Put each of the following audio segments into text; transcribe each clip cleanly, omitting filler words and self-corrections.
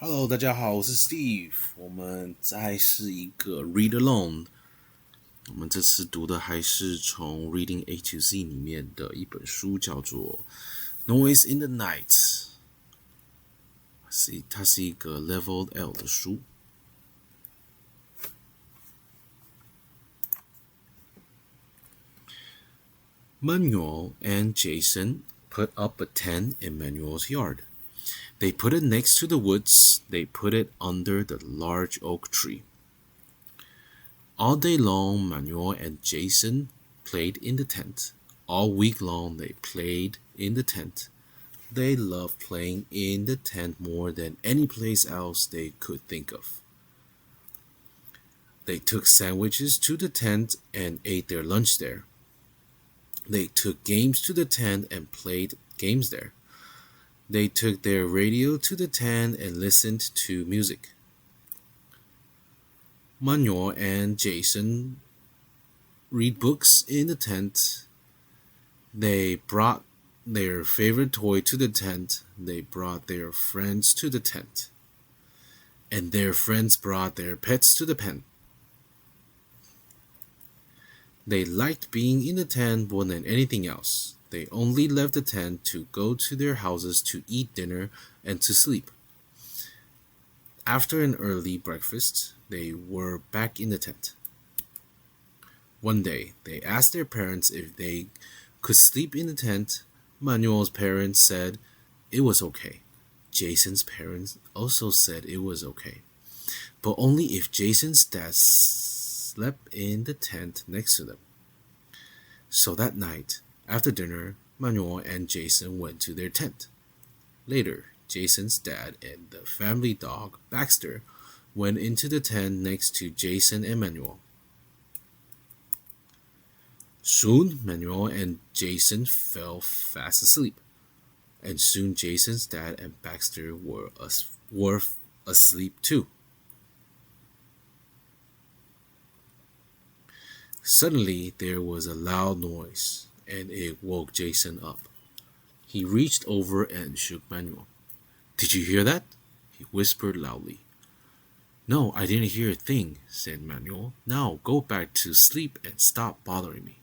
Hello， 大家好，我是 Steve。我们再是一个 Read Alone。我们这次读的还是从 Reading A to Z 里面的一本书，叫做 Noise in the Night。它是一个 Level L 的书。Manuel and Jason put up a tent in Manuel's yard. They put it next to the woods. They put it under the large oak tree. All day long, Manuel and Jason played in the tent. All week long, they played in the tent. They loved playing in the tent more than any place else they could think of. They took sandwiches to the tent and ate their lunch there. They took games to the tent and played games there. They took their radio to the tent and listened to music. Manuel and Jason read books in the tent. They brought their favorite toy to the tent. They brought their friends to the tent. And their friends brought their pets to the pen. They liked being in the tent more than anything else. They only left the tent to go to their houses to eat dinner and to sleep. After an early breakfast, they were back in the tent. One day, they asked their parents if they could sleep in the tent. Manuel's parents said it was okay. Jason's parents also said it was okay, but only if Jason's dad slept in the tent next to them. So that night, after dinner, Manuel and Jason went to their tent. Later, Jason's dad and the family dog, Baxter, went into the tent next to Jason and Manuel. Soon, Manuel and Jason fell fast asleep, and soon Jason's dad and Baxter were asleep too. Suddenly, there was a loud noise, and it woke Jason up. He reached over and shook Manuel. "Did you hear that?" he whispered loudly. "No, I didn't hear a thing," said Manuel. "Now go back to sleep and stop bothering me."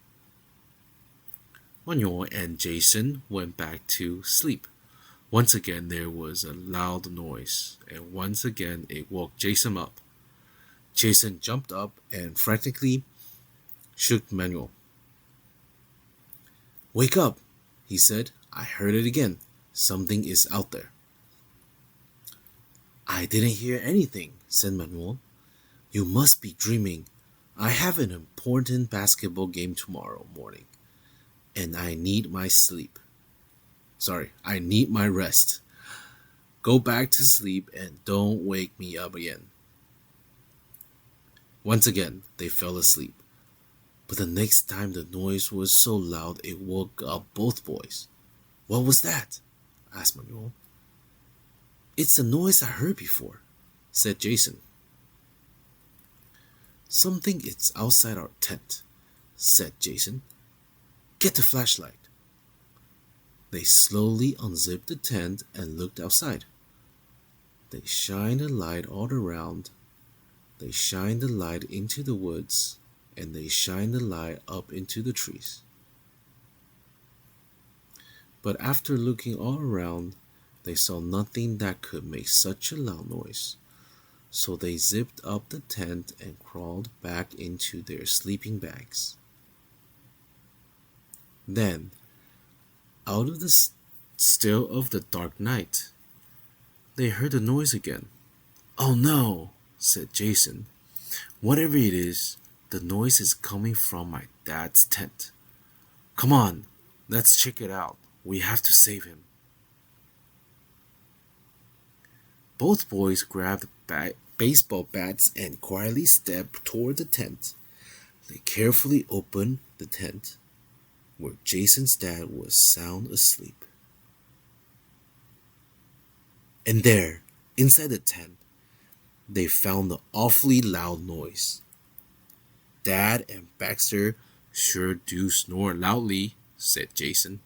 Manuel and Jason went back to sleep. Once again there was a loud noise, and once again it woke Jason up. Jason jumped up and frantically shook Manuel. "Wake up," he said. "I heard it again. Something is out there." "I didn't hear anything," said Manuel. "You must be dreaming. I have an important basketball game tomorrow morning, and I need my sleep. I need my rest. Go back to sleep and don't wake me up again." Once again, they fell asleep. But the next time the noise was so loud it woke up both boys. "What was that?" asked Manuel. "It's the noise I heard before," said Jason. "Something is outside our tent," said Jason. "Get the flashlight." They slowly unzipped the tent and looked outside. They shined a light all around. They shined the light into the woods, and they shined the light up into the trees. But after looking all around, they saw nothing that could make such a loud noise. So they zipped up the tent and crawled back into their sleeping bags. Then, out of the still of the dark night, they heard the noise again. "Oh no," said Jason. "Whatever it is, the noise is coming from my dad's tent. Come on, let's check it out. We have to save him." Both boys grabbed baseball bats and quietly stepped toward the tent. They carefully opened the tent, where Jason's dad was sound asleep. And there, inside the tent, they found the awfully loud noise. "Dad and Baxter sure do snore loudly," said Jason.